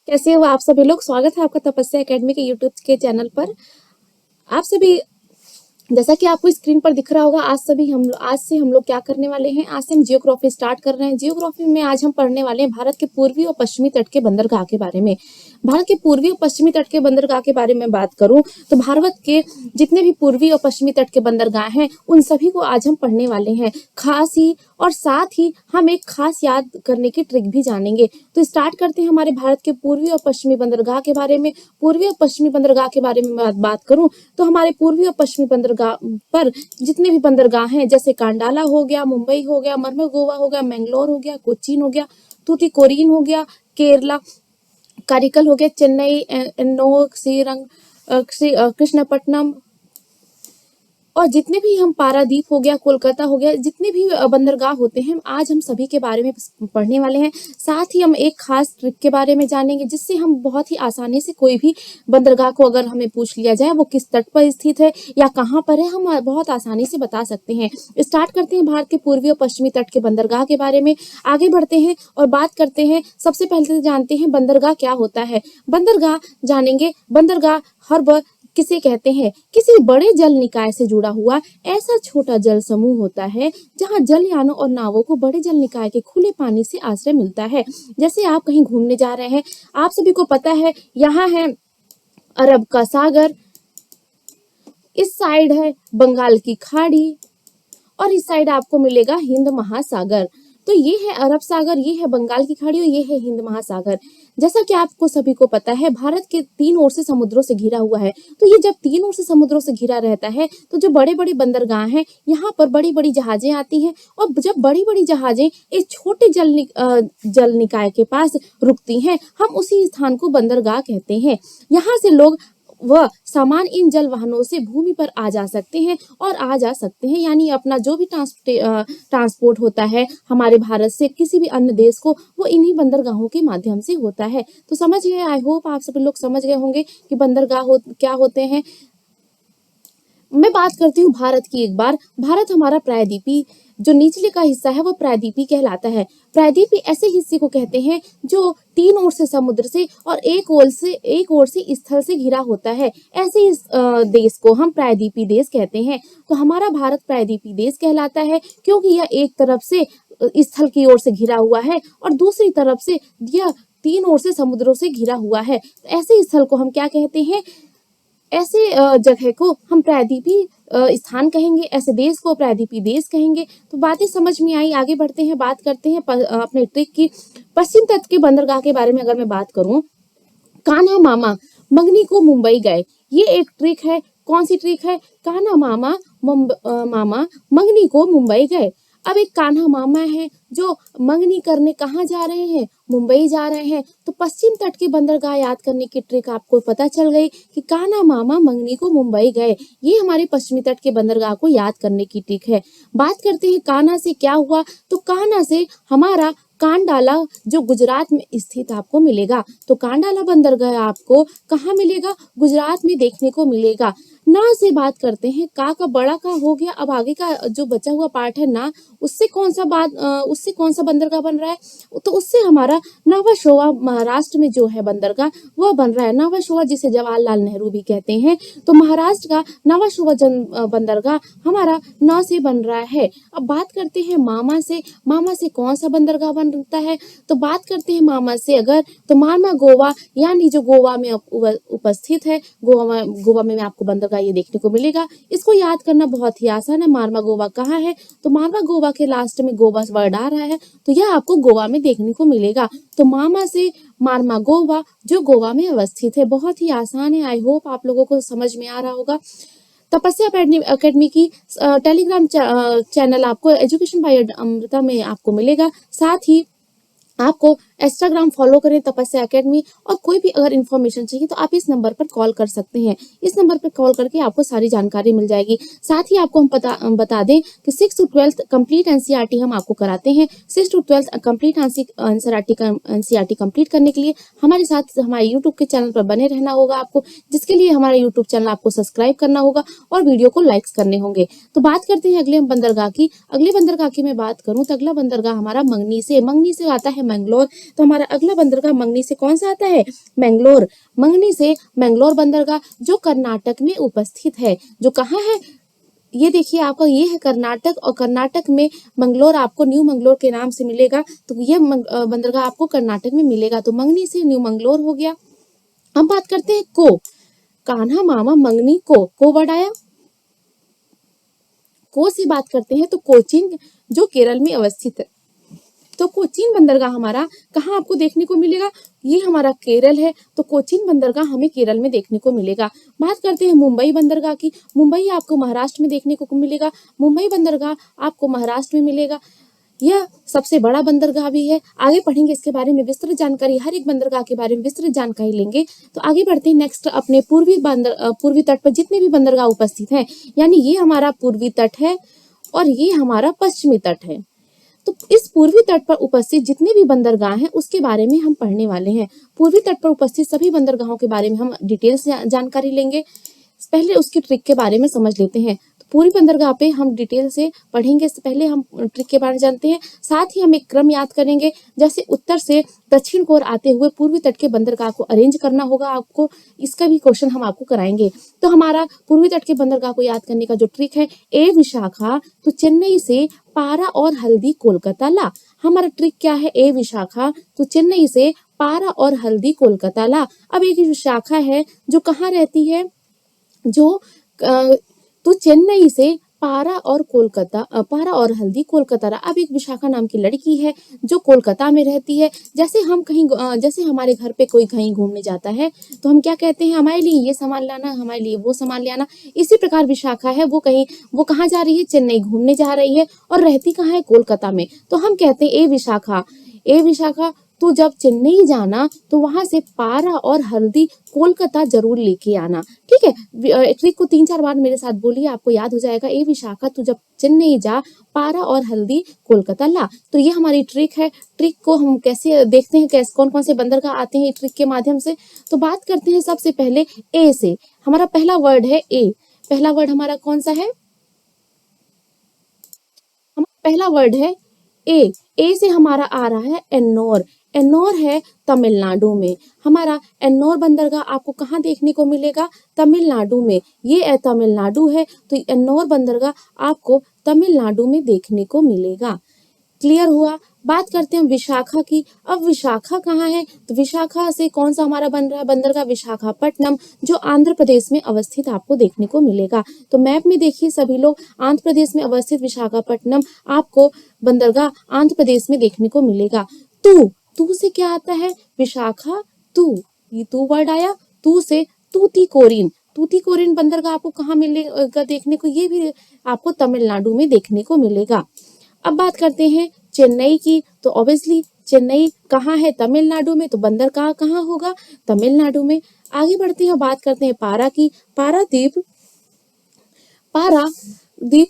कैसे हो आप सभी लोग। स्वागत है आपका तपस्या एकेडमी के यूट्यूब के चैनल पर। आप सभी, जैसा कि आपको स्क्रीन पर दिख रहा होगा, आज से हम लोग क्या करने वाले हैं। आज से हम जियोग्राफी स्टार्ट कर रहे हैं। जियोग्राफी में आज हम पढ़ने वाले हैं भारत के पूर्वी और पश्चिमी तट के बंदरगाह के बारे में। भारत के पूर्वी और पश्चिमी तट के बंदरगाह के बारे में बात करूं तो भारत के जितने भी पूर्वी और पश्चिमी तट के बंदरगाह हैं उन सभी को आज हम पढ़ने वाले हैं। खास ही और साथ ही हम एक खास याद करने की ट्रिक भी जानेंगे। तो स्टार्ट करते हैं हमारे भारत के पूर्वी और पश्चिमी बंदरगाह के बारे में। पूर्वी और पश्चिमी बंदरगाह के बारे में बात करूं तो हमारे पूर्वी और पश्चिमी बंदरगाह पर जितने भी बंदरगाह हैं, जैसे कांडाला हो गया, मुंबई हो गया, मर्मगोवा हो गया, मैंगलोर हो गया, कोचीन हो गया, तूतीकोरिन हो गया, केरला कारिकल हो गया, चेन्नई, एन्नोर, कृष्णपट्टनम, और जितने भी हम पारादीप हो गया, कोलकाता हो गया, जितने भी बंदरगाह होते हैं आज हम सभी के बारे में पढ़ने वाले हैं। साथ ही हम एक खास ट्रिक के बारे में जानेंगे जिससे हम बहुत ही आसानी से कोई भी बंदरगाह को अगर हमें पूछ लिया जाए वो किस तट पर स्थित है या कहाँ पर है, हम बहुत आसानी से बता सकते हैं। स्टार्ट करते हैं भारत के पूर्वी और पश्चिमी तट के बंदरगाह के बारे में। आगे बढ़ते हैं और बात करते हैं। सबसे पहले जानते हैं बंदरगाह क्या होता है। बंदरगाह जानेंगे। बंदरगाह हार्बर किसे कहते हैं? किसी बड़े जल निकाय से जुड़ा हुआ ऐसा छोटा जल समूह होता है जहां जलयानों और नावों को बड़े जल निकाय के खुले पानी से आश्रय मिलता है। जैसे आप कहीं घूमने जा रहे हैं, आप सभी को पता है यहाँ है अरब का सागर, इस साइड है बंगाल की खाड़ी और इस साइड आपको मिलेगा हिंद महासागर। तो ये है अरब सागर, ये है बंगाल की खाड़ी और ये है हिंद महासागर। जैसा कि आपको सभी को पता है भारत के तीन ओर से समुद्रों से घिरा हुआ है। तो ये जब तीन ओर से समुद्रों से घिरा रहता है तो जो बड़े बड़े बंदरगाह हैं यहाँ पर बड़ी बड़ी जहाजें आती हैं और जब बड़ी बड़ी जहाजें इस छोटे जल निकाय के पास रुकती हैं हम उसी स्थान को बंदरगाह कहते हैं। यहाँ से लोग वह सामान इन जल वाहनों से भूमि पर आ जा सकते हैं और आ जा सकते हैं, यानी अपना जो भी ट्रांसपोर्ट होता है हमारे भारत से किसी भी अन्य देश को वो इन्हीं बंदरगाहों के माध्यम से होता है। तो समझ गए, आई होप आप सभी लोग समझ गए होंगे कि बंदरगाह क्या होते हैं। मैं बात करती हूँ भारत की एक बार। भारत हमारा प्रायद्वीपी जो निचले का हिस्सा है वो प्रायद्वीपी कहलाता है। प्रायद्वीपी ऐसे हिस्से को कहते हैं जो तीन ओर से समुद्र से और एक ओर से स्थल से घिरा होता है। ऐसे इस देश को हम प्रायद्वीपी देश कहते हैं। तो हमारा भारत प्रायद्वीपी देश कहलाता है क्योंकि यह एक तरफ से स्थल की ओर से घिरा हुआ है और दूसरी तरफ से यह तीन ओर से समुद्रों से घिरा हुआ है। ऐसे स्थल को हम क्या कहते हैं? ऐसे जगह को हम प्रायद्वीपी स्थान कहेंगे, ऐसे देश को प्रायद्वीपी देश कहेंगे। तो बातें समझ में आई। आगे बढ़ते हैं, बात करते हैं अपने ट्रिक की। पश्चिम तट के बंदरगाह के बारे में अगर मैं बात करूं, कान्हा मामा मंगनी को मुंबई गए, ये एक ट्रिक है। कौन सी ट्रिक है? कान्हा मामा मंगनी को मुंबई गए। अब एक कान्हा मामा है जो मंगनी करने कहाँ जा रहे हैं? मुंबई जा रहे हैं। तो पश्चिम तट के बंदरगाह याद करने की ट्रिक आपको पता चल गई कि कान्हा मामा मंगनी को मुंबई गए। ये हमारे पश्चिमी तट के बंदरगाह को याद करने की ट्रिक है। बात करते हैं कान्हा से क्या हुआ। तो कान्हा से हमारा कांडाला जो गुजरात में स्थित आपको मिलेगा। तो कांडाला बंदरगाह आपको कहाँ मिलेगा? गुजरात में देखने को मिलेगा। ना से बात करते हैं। का बड़ा का हो गया। अब आगे का जो बचा हुआ पार्ट है ना, उससे कौन सा बंदरगाह बन रहा है? तो उससे हमारा नवाशोवा महाराष्ट्र में जो है बंदरगाह वह बन रहा है। नवाशोवा जिसे जवाहरलाल नेहरू भी कहते हैं। तो महाराष्ट्र का नवाशोवा बंदरगाह हमारा न से बन रहा है। अब बात करते हैं मामा से। मामा से कौन सा बंदरगाह बनता है? तो बात करते हैं मामा से अगर, तो मामा गोवा, यानी जो गोवा में उपस्थित है, गोवा में आपको बंदरगाह ये देखने को मिलेगा। इसको याद करना बहुत ही आसान है। मारवा गोवा कहाँ है? तो मारवा गोवा के लास्ट में गोवा वर्ड आ रहा है, तो यह आपको गोवा में देखने को मिलेगा। तो मामा से मारमा गोवा जो गोवा में अवस्थित है। बहुत ही आसान है। आई होप आप लोगों को समझ में आ रहा होगा। तपस्या एकेडमी की टेलीग्राम चैनल आपको एजुकेशन बाय अमृता में आपको मिलेगा। साथ ही आपको इंस्टाग्राम फॉलो करें तपस्या एकेडमी, और कोई भी अगर इन्फॉर्मेशन चाहिए तो आप इस नंबर पर कॉल कर सकते हैं। इस नंबर पर कॉल करके आपको सारी जानकारी मिल जाएगी। साथ ही आपको हम बता दें कि 6 to 12 कंप्लीट एनसीईआरटी हम आपको कराते हैं। 6 to 12 कंप्लीट एनसीईआरटी कंप्लीट करने के लिए हमारे साथ हमारे यूट्यूब के चैनल पर बने रहना होगा आपको, जिसके लिए हमारा यूट्यूब चैनल आपको सब्सक्राइब करना होगा और वीडियो को लाइक्स करने होंगे। तो बात करते हैं अगले बंदरगाह की। अगले बंदरगाह की मैं बात करूं तो अगला बंदरगाह हमारा मंगनी से आता है मैंगलोर। तो हमारा अगला बंदरगाह मंगनी से कौन सा आता है? मैंगलोर। मंगनी से मैंगलोर बंदरगाह जो कर्नाटक में उपस्थित है। जो कहाँ है? ये देखिए आपका ये है कर्नाटक, और कर्नाटक में मंगलोर आपको न्यू मंगलोर के नाम से मिलेगा। तो ये बंदरगाह आपको कर्नाटक में मिलेगा। तो मंगनी से न्यू मंगलोर हो गया। हम बात करते हैं को। कान्हा मामा मंगनी को वर्ड आया। को से बात करते हैं तो कोचीन जो केरल में अवस्थित है। तो कोचीन बंदरगाह हमारा कहाँ आपको देखने को मिलेगा? ये हमारा केरल है, तो कोचीन बंदरगाह हमें केरल में देखने को मिलेगा। बात करते हैं मुंबई बंदरगाह की। मुंबई आपको महाराष्ट्र में देखने को मिलेगा। मुंबई बंदरगाह आपको महाराष्ट्र में मिलेगा। यह सबसे बड़ा बंदरगाह भी है। आगे पढ़ेंगे इसके बारे में विस्तृत जानकारी, हर एक बंदरगाह के बारे में विस्तृत जानकारी लेंगे। तो आगे बढ़ते हैं नेक्स्ट अपने पूर्वी तट पर जितने भी बंदरगाह उपस्थित हैं, यानी ये हमारा पूर्वी तट है और ये हमारा पश्चिमी तट है। तो इस पूर्वी तट पर उपस्थित जितने भी बंदरगाह हैं उसके बारे में हम पढ़ने वाले हैं। पूर्वी तट पर उपस्थित सभी बंदरगाहों के बारे में हम डिटेल से जानकारी लेंगे। पहले उसकी ट्रिक के बारे में समझ लेते हैं। तो पूरी बंदरगाह पे हम डिटेल से पढ़ेंगे। इससे पहले हम ट्रिक के बारे में जानते हैं, साथ ही हम एक क्रम याद करेंगे। जैसे उत्तर से दक्षिण को ओर आते हुए पूर्वी तट के बंदरगाह को अरेंज करना होगा आपको। इसका भी क्वेश्चन हम आपको कराएंगे। तो हमारा पूर्वी तट के बंदरगाह को याद करने का जो ट्रिक है, ए विशाखा तो चेन्नई से पारा और हल्दी कोलकाता ला। हमारा ट्रिक क्या है? ए विशाखा तो चेन्नई से पारा और हल्दी कोलकाता ला। अब एक विशाखा है जो कहाँ रहती है? जो तो चेन्नई से पारा और हल्दी कोलकाता। अब एक विशाखा नाम की लड़की है जो कोलकाता में रहती है। जैसे हम कहीं जैसे हमारे घर पे कोई कहीं घूमने जाता है तो हम क्या कहते हैं? हमारे लिए ये सामान लाना, हमारे लिए वो सामान ले आना। इसी प्रकार विशाखा है, वो कहाँ जा रही है? चेन्नई घूमने जा रही है और रहती कहाँ है? कोलकाता में। तो हम कहते हैं ए विशाखा तो जब चेन्नई जाना तो वहां से पारा और हल्दी कोलकाता जरूर लेके आना। ठीक है, ट्रिक को 3-4 बार मेरे साथ बोलिए, आपको याद हो जाएगा। ए विशाखा तू जब चेन्नई जा पारा और हल्दी कोलकाता ला। तो ये हमारी ट्रिक है। ट्रिक को हम कैसे देखते हैं, कैसे कौन कौन से बंदरगाह आते हैं ट्रिक के माध्यम से। तो बात करते हैं सबसे पहले ए से। हमारा पहला वर्ड है ए। पहला वर्ड हमारा कौन सा है? हमारा पहला वर्ड है ए। ए से हमारा आ रहा है एन्नोर। एन्नोर है तमिलनाडु में। हमारा एन्नोर बंदरगाह आपको कहाँ देखने को मिलेगा? तमिलनाडु में। ये तमिलनाडु है तो एन्नोर बंदरगाह आपको तमिलनाडु में देखने को मिलेगा। क्लियर हुआ? बात करते हैं विशाखा की। अब विशाखा कहाँ है? तो विशाखा से कौन सा हमारा बन रहा है बंदरगाह? विशाखापट्टनम, जो आंध्र प्रदेश में अवस्थित आपको देखने को मिलेगा। तो मैप में देखिए सभी लोग, आंध्र प्रदेश में अवस्थित विशाखापट्टनम आपको बंदरगाह आंध्र प्रदेश में देखने को मिलेगा। तू से क्या आता है? विशाखा तू, ये तू वर्ड आया। तू से तूतीकोरिन बंदरगाह आपको कहाँ मिलेगा देखने को? ये भी आपको तमिलनाडु में देखने को मिलेगा। अब बात करते हैं चेन्नई की। तो ऑब्वियसली चेन्नई कहाँ है? तमिलनाडु में। तो बंदरगाह कहाँ होगा? तमिलनाडु में। आगे बढ़ते हैं, बात करते हैं पारा की। पारादीप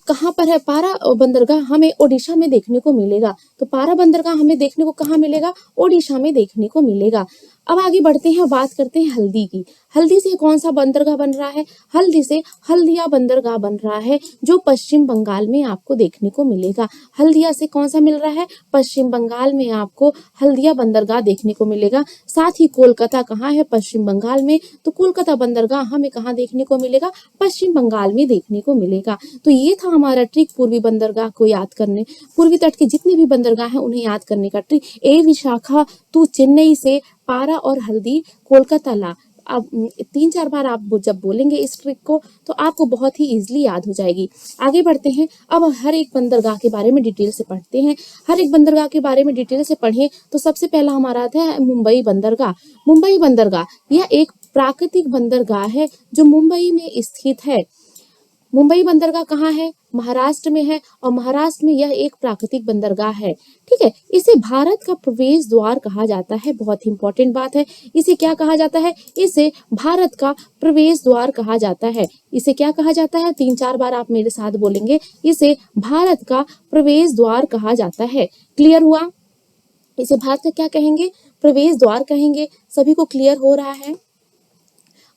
कहाँ पर है? पारा बंदरगाह हमें ओडिशा में देखने को मिलेगा। तो पारा बंदरगाह हमें देखने को कहाँ मिलेगा? ओडिशा में देखने को मिलेगा। अब आगे बढ़ते हैं, बात करते हैं हल्दी की। हल्दी से कौन सा बंदरगाह बन रहा है? हल्दी से हल्दिया बंदरगाह बन रहा है जो पश्चिम बंगाल में आपको देखने को मिलेगा। हल्दिया से कौन सा मिल रहा है? पश्चिम बंगाल में आपको हल्दिया बंदरगाह देखने को मिलेगा। साथ ही कोलकाता कहाँ है? पश्चिम बंगाल में। तो कोलकाता बंदरगाह हमें कहाँ देखने को मिलेगा? पश्चिम बंगाल में देखने को मिलेगा। तो ये था हमारा ट्रिक पूर्वी बंदरगाह को याद करने, पूर्वी तट के जितने भी बंदरगाह हैं उन्हें याद करने का ट्रिक। ए विशाखा तू चेन्नई से पारा और हल्दी कोलकाता ला। अब 3-4 बार आप जब बोलेंगे इस ट्रिक को तो आपको बहुत ही इजीली याद हो जाएगी। आगे बढ़ते हैं, अब हर एक बंदरगाह के बारे में डिटेल से पढ़ते हैं। हर एक बंदरगाह के बारे में डिटेल से पढ़ें तो सबसे पहला हमारा आता है मुंबई बंदरगाह। मुंबई बंदरगाह यह एक प्राकृतिक बंदरगाह है जो मुंबई में स्थित है। मुंबई बंदरगाह कहाँ है? महाराष्ट्र में है, और महाराष्ट्र में यह एक प्राकृतिक बंदरगाह है। ठीक है, इसे भारत का प्रवेश द्वार कहा जाता है। बहुत ही इंपॉर्टेंट बात है, इसे क्या कहा जाता है? इसे भारत का प्रवेश द्वार कहा जाता है। इसे क्या कहा जाता है? 3-4 बार आप मेरे साथ बोलेंगे, इसे भारत का प्रवेश द्वार कहा जाता है। क्लियर हुआ? इसे भारत का क्या कहेंगे? प्रवेश द्वार कहेंगे। सभी को क्लियर हो रहा है?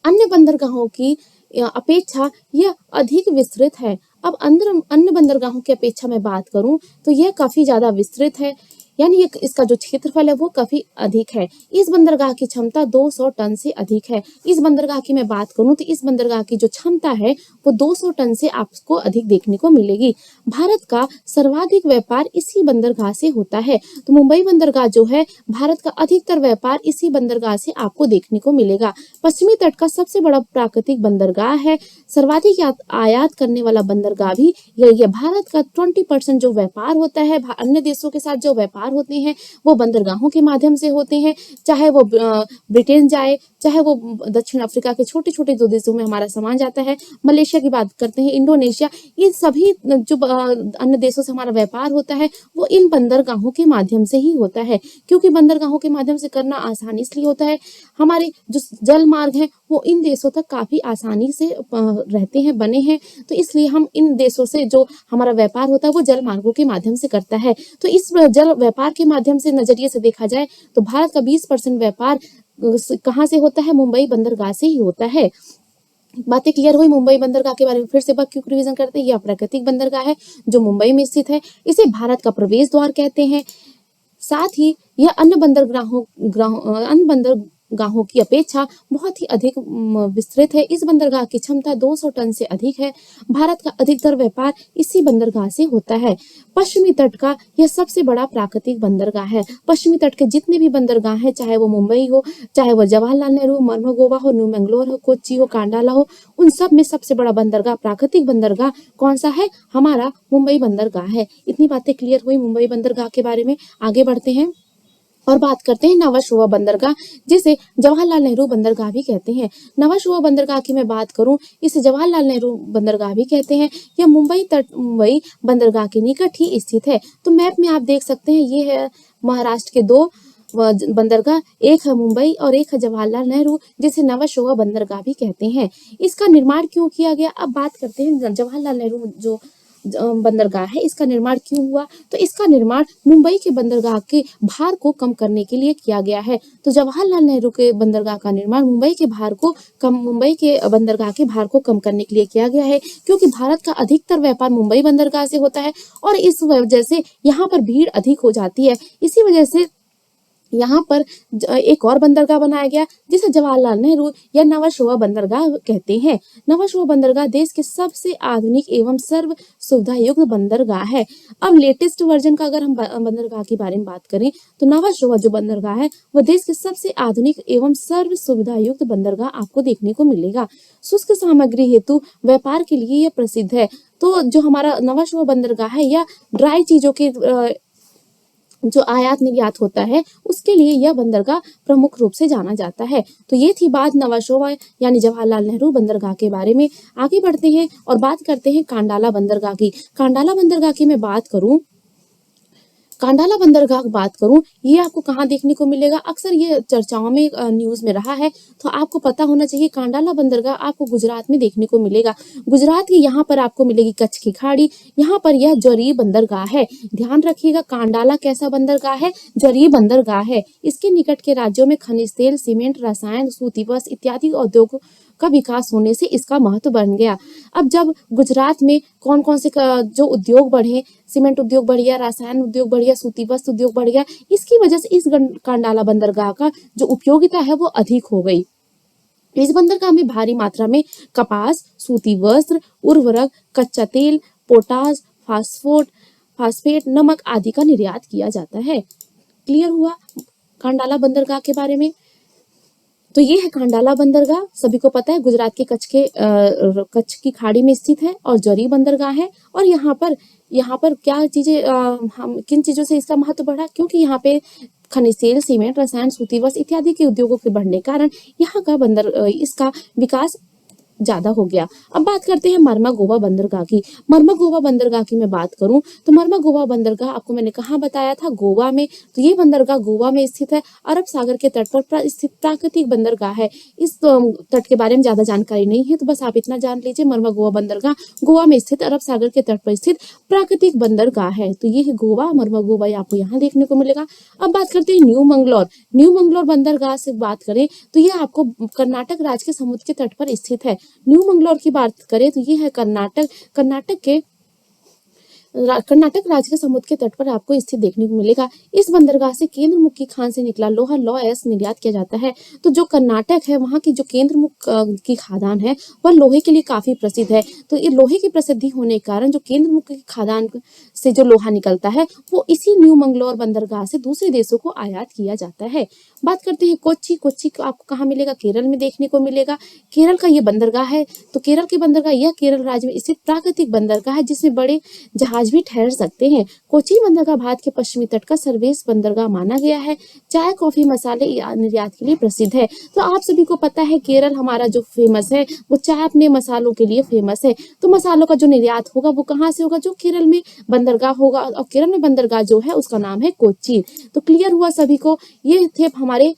अन्य बंदरगाहों की अपेक्षा यह अधिक विस्तृत है। अब अन्य बंदरगाहों की अपेक्षा मैं बात करूं तो यह काफी ज्यादा विस्तृत है। यानी ये इसका जो क्षेत्रफल है वो काफी अधिक है। इस बंदरगाह की क्षमता 200 टन से अधिक है। इस बंदरगाह की मैं बात करूं तो इस बंदरगाह की जो क्षमता है वो 200 टन से आपको अधिक देखने को मिलेगी। भारत का सर्वाधिक व्यापार इसी बंदरगाह से होता है। तो मुंबई बंदरगाह जो है, भारत का अधिकतर व्यापार इसी बंदरगाह से आपको देखने को मिलेगा। पश्चिमी तट का सबसे बड़ा प्राकृतिक बंदरगाह है। सर्वाधिक आयात करने वाला बंदरगाह भी यही है। भारत का 20% जो व्यापार होता है अन्य देशों के साथ, जो व्यापार होते हैं वो बंदरगाहों के माध्यम से होते हैं। चाहे वो ब्रिटेन जाए, चाहे वो दक्षिण अफ्रीका के छोटे छोटे जो देशों में हमारा सामान जाता है, मलेशिया की बात करते हैं, इंडोनेशिया, ये सभी जो अन्य देशों से हमारा व्यापार होता है वो इन बंदरगाहों के माध्यम से ही होता है। क्योंकि बंदरगाहों के माध्यम से करना आसान इसलिए होता है, हमारे जो जल मार्ग हैं वो इन देशों तक काफी आसानी से रहते हैं, बने हैं। तो इसलिए हम इन देशों से जो हमारा व्यापार होता है वो जल मार्गों के माध्यम से करता है। तो इस जल व्यापार के माध्यम से नजरिए से देखा जाए तो भारत का 20% व्यापार कहाँ से होता है? मुंबई बंदरगाह से ही होता है। बातें क्लियर हुई मुंबई बंदरगाह के बारे में। फिर से बात क्यों रिवीजन करते हैं, यह प्राकृतिक बंदरगाह है जो मुंबई में स्थित है। इसे भारत का प्रवेश द्वार कहते हैं। साथ ही यह अन्य बंदरगाहों की अपेक्षा बहुत ही अधिक विस्तृत है। इस बंदरगाह की क्षमता 200 टन से अधिक है। भारत का अधिकतर व्यापार इसी बंदरगाह से होता है। पश्चिमी तट का यह सबसे बड़ा प्राकृतिक बंदरगाह है। पश्चिमी तट के जितने भी बंदरगाह हैं, चाहे वो मुंबई हो, चाहे वो जवाहरलाल नेहरू, मर्मगोवा हो, न्यू मैंगलोर हो, कोच्चि हो, कांडाला हो, उन सब में सबसे बड़ा बंदरगाह, प्राकृतिक बंदरगाह कौन सा है? हमारा मुंबई बंदरगाह है। इतनी बातें क्लियर हुई मुंबई बंदरगाह के बारे में। आगे बढ़ते हैं और बात करते हैं नवा शुआ बंदरगाह, जिसे जवाहरलाल नेहरू बंदरगाह भी कहते हैं। नवा शुआ बंदरगाह की मैं बात करूं, इसे जवाहरलाल नेहरू बंदरगाह भी कहते हैं। यह मुंबई बंदरगाह के निकट ही स्थित है। तो मैप में आप देख सकते हैं, ये है महाराष्ट्र के दो बंदरगाह, एक है मुंबई और एक है जवाहरलाल नेहरू, जिसे नवा शुआ बंदरगाह भी कहते हैं। इसका निर्माण क्यों किया गया? अब बात करते हैं जवाहरलाल नेहरू जो बंदरगाह है, इसका निर्माण क्यों हुआ? तो इसका निर्माण मुंबई के बंदरगाह के भार को कम करने के लिए किया गया है। तो जवाहरलाल नेहरू के बंदरगाह का निर्माण मुंबई के बंदरगाह के भार को कम करने के लिए किया गया है। क्योंकि भारत का अधिकतर व्यापार मुंबई बंदरगाह से होता है और इस वजह से यहाँ पर भीड़ अधिक हो जाती है। इसी वजह से यहाँ पर एक और बंदरगाह बनाया गया जिसे जवाहरलाल नेहरू या नवा शुआ बंदरगाह कहते हैं। नवा शुआ बंदरगाह देश के सबसे आधुनिक एवं सर्व सुविधा युक्त बंदरगाह है। अब लेटेस्ट वर्जन का अगर हम बंदरगाह के बारे में बात करें तो नवा शुआ जो बंदरगाह है वह देश के सबसे आधुनिक एवं सर्व सुविधा युक्त बंदरगाह आपको देखने को मिलेगा। शुष्क सामग्री हेतु व्यापार के लिए यह प्रसिद्ध है। तो जो हमारा नवा शुआ बंदरगाह है, यह ड्राई चीजों के जो आयात निर्यात होता है उसके लिए यह बंदरगाह प्रमुख रूप से जाना जाता है। तो ये थी बात नवा शुआ यानी जवाहरलाल नेहरू बंदरगाह के बारे में। आगे बढ़ते हैं और बात करते हैं कांडाला बंदरगाह की। कांडाला बंदरगाह की मैं बात करूं, कांडाला बंदरगाह की बात करूं, ये आपको कहाँ देखने को मिलेगा? अक्सर ये चर्चाओं में न्यूज में रहा है, तो आपको पता होना चाहिए। कांडाला बंदरगाह आपको गुजरात में देखने को मिलेगा। गुजरात के यहाँ पर आपको मिलेगी कच्छ की खाड़ी। यहाँ पर यह जरीब बंदरगाह है। ध्यान रखिएगा, कांडाला कैसा बंदरगाह है? जरीब बंदरगाह है। इसके निकट के राज्यों में खनिज तेल, सीमेंट, रसायन, सूती वस्त्र इत्यादि उद्योगों का विकास होने से इसका महत्व बढ़ गया। अब जब गुजरात में कौन कौन से जो उद्योग बढ़े, सीमेंट उद्योग बढ़ गया, रसायन उद्योग बढ़ गया, सूती वस्त्र उद्योग बढ़ गया, इसकी वजह से इस कांडाला बंदरगाह का जो उपयोगिता है वो अधिक हो गई। इस बंदरगाह में भारी मात्रा में कपास, सूती वस्त्र, उर्वरक, कच्चा तेल, पोटास, फास्फेट, नमक आदि का निर्यात किया जाता है। क्लियर हुआ कांडाला बंदरगाह के बारे में? तो ये है कांडाला बंदरगाह, सभी को पता है, गुजरात के कच्छ की खाड़ी में स्थित है और जरी बंदरगाह है। और यहाँ पर क्या चीजें हम किन चीजों से इसका महत्व बढ़ा? क्योंकि यहाँ पे खनिज तेल, सीमेंट, रसायन, सूती वस्त्र इत्यादि के उद्योगों के बढ़ने के कारण यहाँ का इसका विकास ज्यादा हो गया। अब बात करते हैं मर्मागोवा बंदरगाह की। मर्मागोवा बंदरगाह की मैं बात करूं तो मर्मागोवा बंदरगाह आपको मैंने कहाँ बताया था? गोवा में। तो ये बंदरगाह गोवा में स्थित है। अरब सागर के तट पर स्थित प्राकृतिक बंदरगाह है। इस तट के बारे में ज्यादा जानकारी नहीं है, तो बस आप इतना जान लीजिए, मर्मागोवा बंदरगाह गोवा में स्थित अरब सागर के तट पर स्थित प्राकृतिक बंदरगाह है। तो ये है गोवा, मर्मागोवा आपको यहाँ देखने को मिलेगा। अब बात करते हैं न्यू मंगलोर। न्यू मंगलोर बंदरगाह से बात करें तो यह आपको कर्नाटक राज्य के समुद्र के तट पर स्थित है। न्यू मंगलोर की बात करें तो ये है कर्नाटक के कर्नाटक राज्य के समुद्र के तट पर आपको स्थित देखने को मिलेगा। इस बंदरगाह से केंद्रमुखी खान से निकला लोहा लौ एस निर्यात किया जाता है। तो जो कर्नाटक है वहाँ की जो केंद्रमुख की खादान है वह लोहे के लिए काफी प्रसिद्ध है। तो ये लोहे की प्रसिद्धि होने के कारण जो केंद्रमुख की खादान से जो लोहा निकलता है वो इसी न्यू मंगलोर बंदरगाह से दूसरे देशों को आयात किया जाता है। बात करते हैं कोच्चि। कोच्चि को आपको कहाँ मिलेगा? केरल में देखने को मिलेगा। केरल का ये बंदरगाह है। तो केरल के बंदरगाह यह केरल राज्य में स्थित प्राकृतिक बंदरगाह है जिसमें बड़े जहाज भी ठहर सकते हैं। कोच्चि बंदरगाह भारत के पश्चिमी तट का सर्वश्रेष्ठ बंदरगाह माना गया है। चाय, कॉफी, मसाले निर्यात के लिए प्रसिद्ध है। तो आप सभी को पता है केरल हमारा जो फेमस है वो चाय अपने मसालों के लिए फेमस है। तो मसालों का जो निर्यात होगा वो कहाँ से होगा? जो केरल में बंदरगाह होगा, और केरल में बंदरगाह जो है उसका नाम है कोच्चि। तो क्लियर हुआ सभी को? ये थे हमारे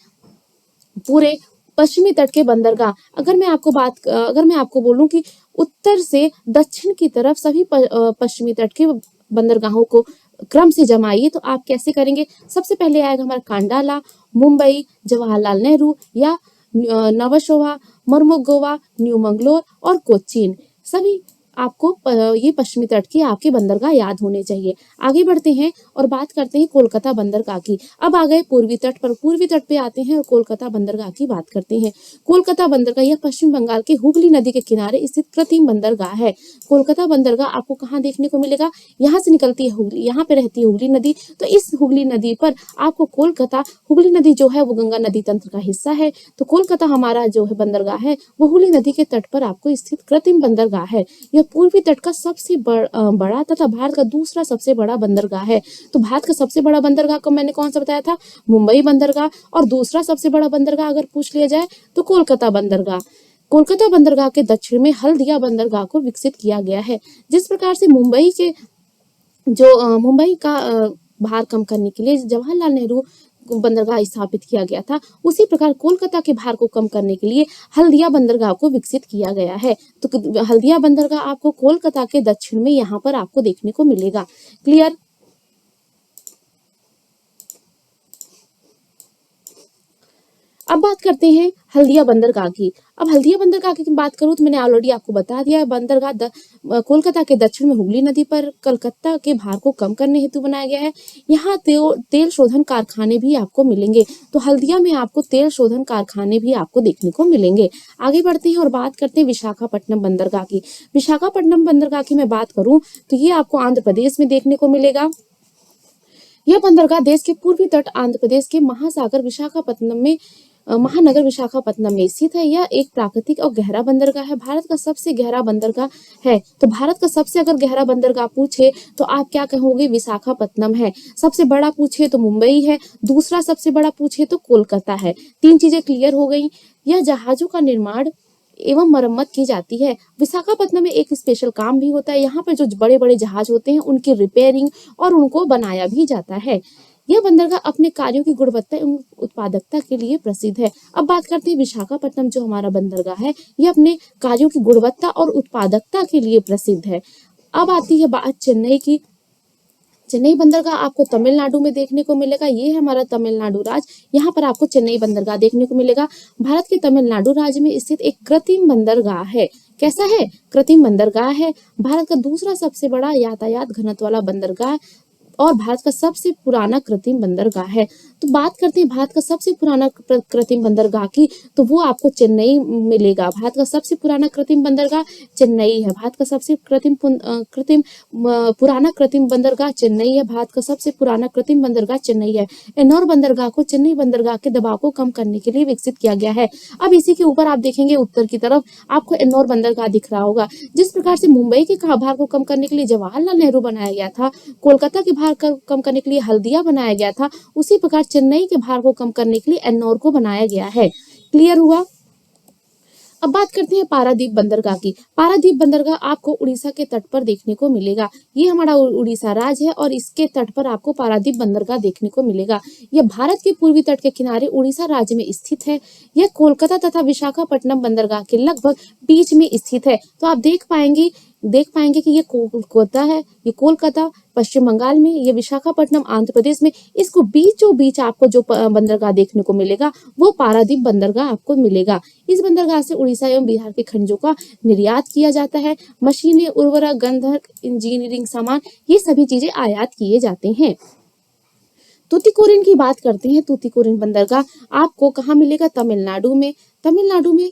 पूरे पश्चिमी तट के बंदरगाह। अगर मैं आपको बोलूं कि उत्तर से दक्षिण की तरफ सभी पश्चिमी तट के बंदरगाहों को क्रम से जमाइए तो आप कैसे करेंगे? सबसे पहले आएगा हमारा कांडाला, मुंबई, जवाहरलाल नेहरू या नवशोवा, मर्मुगोवा, न्यू मंगलोर और कोच्चिन। सभी आपको ये पश्चिमी तट के आपके बंदरगाह याद होने चाहिए। आगे बढ़ते हैं और बात करते हैं कोलकाता बंदरगाह की। अब आ गए पूर्वी तट पर। पूर्वी तट पे आते हैं और कोलकाता बंदरगाह की बात करते हैं। कोलकाता बंदरगाह यह पश्चिम बंगाल के हुगली नदी के किनारे स्थित कृत्रिम बंदरगाह है। कोलकाता बंदरगाह आपको कहाँ देखने को मिलेगा? यहाँ से निकलती है हुगली, यहाँ पे रहती है हुगली नदी। तो इस हुगली नदी पर आपको कोलकाता, हुगली नदी जो है वो गंगा नदी तंत्र का हिस्सा है। तो कोलकाता हमारा जो है बंदरगाह है वो हुगली नदी के तट पर आपको स्थित कृत्रिम बंदरगाह है। पूर्वी तट का सबसे बड़ा तथा भारत का दूसरा सबसे बड़ा बंदरगाह है। तो भारत का सबसे बड़ा बंदरगाह को मैंने कौन सा बताया था? मुंबई बंदरगाह। और दूसरा सबसे बड़ा बंदरगाह अगर पूछ लिया जाए तो कोलकाता बंदरगाह। कोलकाता बंदरगाह के दक्षिण में हल्दिया बंदरगाह को विकसित किया गया है। जिस प्रकार से मुंबई का भार कम करने के लिए जवाहरलाल नेहरू बंदरगाह स्थापित किया गया था, उसी प्रकार कोलकाता के भार को कम करने के लिए हल्दिया बंदरगाह को विकसित किया गया है। तो हल्दिया बंदरगाह आपको कोलकाता के दक्षिण में यहाँ पर आपको देखने को मिलेगा। क्लियर? अब बात करते हैं हल्दिया बंदरगाह की। अब हल्दिया बंदरगाह की बात करूं तो मैंने ऑलरेडी आपको बता दिया है। बंदरगाह कोलकाता के दक्षिण में हुगली नदी पर कलकत्ता के भार को कम करने हेतु बनाया गया है। यहाँ तेल शोधन कारखाने भी आपको मिलेंगे। तो हल्दिया में आपको तेल शोधन कारखाने भी आपको देखने को मिलेंगे। आगे बढ़ते हैं और बात करते हैं विशाखापट्टनम बंदरगाह की। विशाखापट्टनम बंदरगाह की मैं बात करूं तो ये आपको आंध्र प्रदेश में देखने को मिलेगा। यह बंदरगाह देश के पूर्वी तट आंध्र प्रदेश के महानगर विशाखापट्टनम में स्थित है। यह एक प्राकृतिक और गहरा बंदरगाह है। भारत का सबसे गहरा बंदरगाह है। तो भारत का सबसे अगर गहरा बंदरगाह पूछे तो आप क्या कहोगे? विशाखापट्टनम है। सबसे बड़ा पूछे तो मुंबई है। दूसरा सबसे बड़ा पूछे तो कोलकाता है। 3 चीजें क्लियर हो गई। यह जहाजों का निर्माण एवं मरम्मत की जाती है। विशाखापट्टनम में एक स्पेशल काम भी होता है। यहाँ पर जो बड़े बड़े जहाज होते हैं उनकी रिपेयरिंग और उनको बनाया भी जाता है। यह बंदरगाह अपने कार्यों की गुणवत्ता एवं उत्पादकता के लिए प्रसिद्ध है। अब बात करते हैं विशाखापट्टनम जो हमारा बंदरगाह है यह अपने कार्यों की गुणवत्ता और उत्पादकता के लिए प्रसिद्ध है। अब आती है बात चेन्नई की। चेन्नई बंदरगाह आपको तमिलनाडु में देखने को मिलेगा। ये है हमारा तमिलनाडु राज्य। यहाँ पर आपको चेन्नई बंदरगाह देखने को मिलेगा। भारत के तमिलनाडु राज्य में स्थित एक कृत्रिम बंदरगाह है। कैसा है? कृत्रिम बंदरगाह है। भारत का दूसरा सबसे बड़ा यातायात घनत्व वाला बंदरगाह और भारत का सबसे पुराना कृत्रिम बंदरगाह है। तो बात करते हैं भारत का सबसे पुराना कृत्रिम बंदरगाह की, तो वो आपको चेन्नई मिलेगा। भारत का सबसे पुराना कृत्रिम बंदरगाह चेन्नई है। भारत का सबसे पुराना कृत्रिम बंदरगाह चेन्नई है। भारत का सबसे पुराना कृत्रिम बंदरगाह चेन्नई है। एन्नौर बंदरगाह को चेन्नई बंदरगाह के दबाव को कम करने के लिए विकसित किया गया है। अब इसी के ऊपर आप देखेंगे उत्तर की तरफ आपको एन्नौर बंदरगाह दिख रहा होगा। जिस प्रकार से मुंबई के भार को कम करने के लिए जवाहरलाल नेहरू बनाया गया था, कोलकाता के भार कम करने के लिए हल्दिया बनाया गया था, उसी प्रकार चेन्नई के भार को कम करने के लिए एन्नौर को बनाया गया है। क्लियर हुआ? अब बात करते हैं पारादीप बंदरगाह की। पारादीप बंदरगाह आपको उड़ीसा के तट पर देखने को मिलेगा। ये हमारा उड़ीसा राज्य है और इसके तट पर आपको पारादीप बंदरगाह देखने को मिलेगा। यह भारत के पूर्वी तट के किनारे उड़ीसा राज्य में स्थित है। यह कोलकाता तथा विशाखापट्टनम बंदरगाह के लगभग बीच में स्थित है। तो आप देख पाएंगे देख पाएंगे कि ये कोलकाता है, ये कोलकाता पश्चिम बंगाल में, ये विशाखापट्टनम आंध्र प्रदेश में। इसको बीचों बीच आपको जो बंदरगाह देखने को मिलेगा वो पारादीप बंदरगाह आपको मिलेगा। इस बंदरगाह से उड़ीसा एवं बिहार के खनिजों का निर्यात किया जाता है। मशीनें, उर्वरक, गंधक, इंजीनियरिंग सामान, ये सभी चीजें आयात किए जाते हैं। तूतीकोरिन की बात करते हैं। तूतीकोरिन बंदरगाह आपको कहाँ मिलेगा? तमिलनाडु में। तमिलनाडु में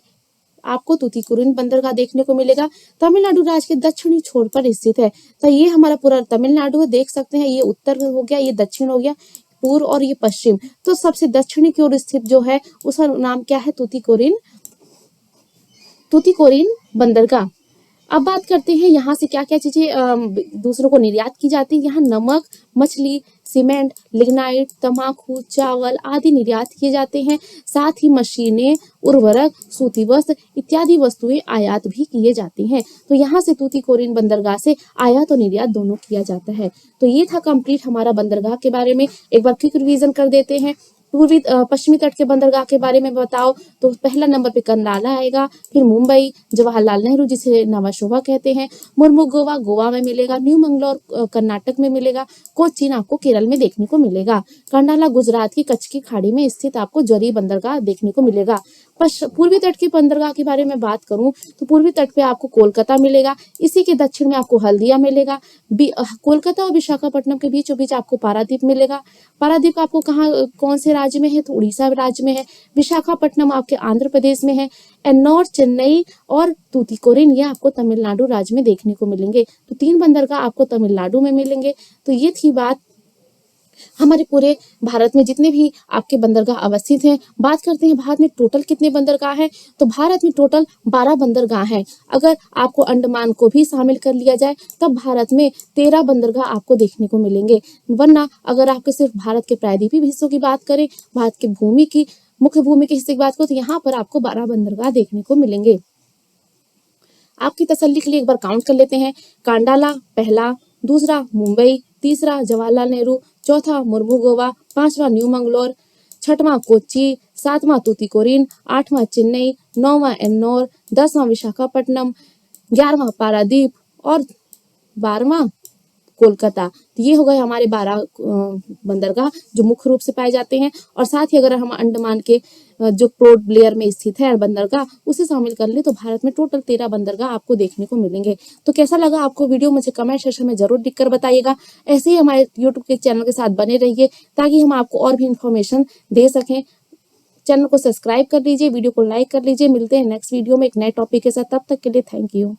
आपको तूतीकोरिन बंदरगाह देखने को मिलेगा। तमिलनाडु राज्य के दक्षिणी छोर पर स्थित है। तो ये हमारा पूरा तमिलनाडु है, देख सकते हैं। ये उत्तर हो गया, ये दक्षिण हो गया, पूर्व और ये पश्चिम। तो सबसे दक्षिणी की ओर स्थित जो है उसका नाम क्या है? तूतीकोरिन बंदरगाह। अब बात करते हैं यहाँ से क्या क्या चीजें दूसरों को निर्यात की जाती है। यहाँ नमक, मछली, सीमेंट, लिग्नाइट, तंबाकू, चावल आदि निर्यात किए जाते हैं। साथ ही मशीनें, उर्वरक, सूती वस्त्र इत्यादि वस्तुएं आयात भी किए जाती हैं। तो यहाँ से तूतीकोरिन बंदरगाह से आयात और निर्यात दोनों किया जाता है। तो ये था कंप्लीट हमारा बंदरगाह के बारे में। एक बार क्विक रिवीजन कर देते हैं। पश्चिमी तट के बंदरगाह के बारे में बताओ तो पहला नंबर पे कर्नाला आएगा, फिर मुंबई, जवाहरलाल नेहरू जिसे नवा शोभा कहते हैं, मुर्मुगोवा गोवा में मिलेगा, न्यू मंगलोर कर्नाटक में मिलेगा, कोचीन आपको केरल में देखने को मिलेगा, कर्नाला गुजरात की कच्छ की खाड़ी में स्थित आपको जरी बंदरगाह देखने को मिलेगा। पूर्वी तट के बंदरगाह के बारे में बात करूं तो पूर्वी तट पे आपको कोलकाता मिलेगा, इसी के दक्षिण में आपको हल्दिया मिलेगा, कोलकाता और विशाखापट्टनम के बीचों बीच आपको पारादीप मिलेगा। पारादीप आपको कहाँ कौन से राज्य में है? तो उड़ीसा राज्य में है। विशाखापट्टनम आपके आंध्र प्रदेश में है। एन्नौर, चेन्नई और तूतीकोरिन ये आपको तमिलनाडु राज्य में देखने को मिलेंगे। तो 3 बंदरगाह आपको तमिलनाडु में मिलेंगे। तो ये थी बात हमारे पूरे भारत में जितने भी आपके बंदरगाह अवस्थित हैं। बात करते हैं भारत में टोटल कितने बंदरगाह हैं। तो भारत में टोटल 12 बंदरगाह हैं। अगर आपको अंडमान को भी शामिल कर लिया जाए तब भारत में 13 बंदरगाह आपको देखने को मिलेंगे। वरना अगर आपके सिर्फ भारत के प्रायद्वीपीय हिस्सों की बात करें, भारत के मुख्य भूमि के हिस्से की बात करें तो यहाँ पर आपको 12 बंदरगाह देखने को मिलेंगे। आपकी तसल्ली के लिए एक बार काउंट कर लेते हैं। कांडाला पहला, दूसरा मुंबई, तीसरा जवाहरलाल नेहरू, चौथा मुर्मुगोवा, 5वां न्यू मंगलोर, 6वां कोच्चि, 7वां तूतीकोरिन, 8वां चेन्नई, 9वां एन्नौर, 10वां विशाखापट्टनम, 11वां पारादीप और 12वां कोलकाता। तो ये हो गए हमारे 12 बंदरगाह जो मुख्य रूप से पाए जाते हैं। और साथ ही अगर हम अंडमान के जो पोर्ट ब्लेयर में स्थित है बंदरगाह उसे शामिल कर ले तो भारत में टोटल 13 बंदरगाह आपको देखने को मिलेंगे। तो कैसा लगा आपको वीडियो मुझे कमेंट सेक्शन में जरूर लिखकर बताइएगा। ऐसे ही हमारे यूट्यूब के चैनल के साथ बने रहिए ताकि हम आपको और भी इंफॉर्मेशन दे सकें। चैनल को सब्सक्राइब कर लीजिए, वीडियो को लाइक कर लीजिए। मिलते हैं नेक्स्ट वीडियो में एक नए टॉपिक के साथ। तब तक के लिए थैंक यू।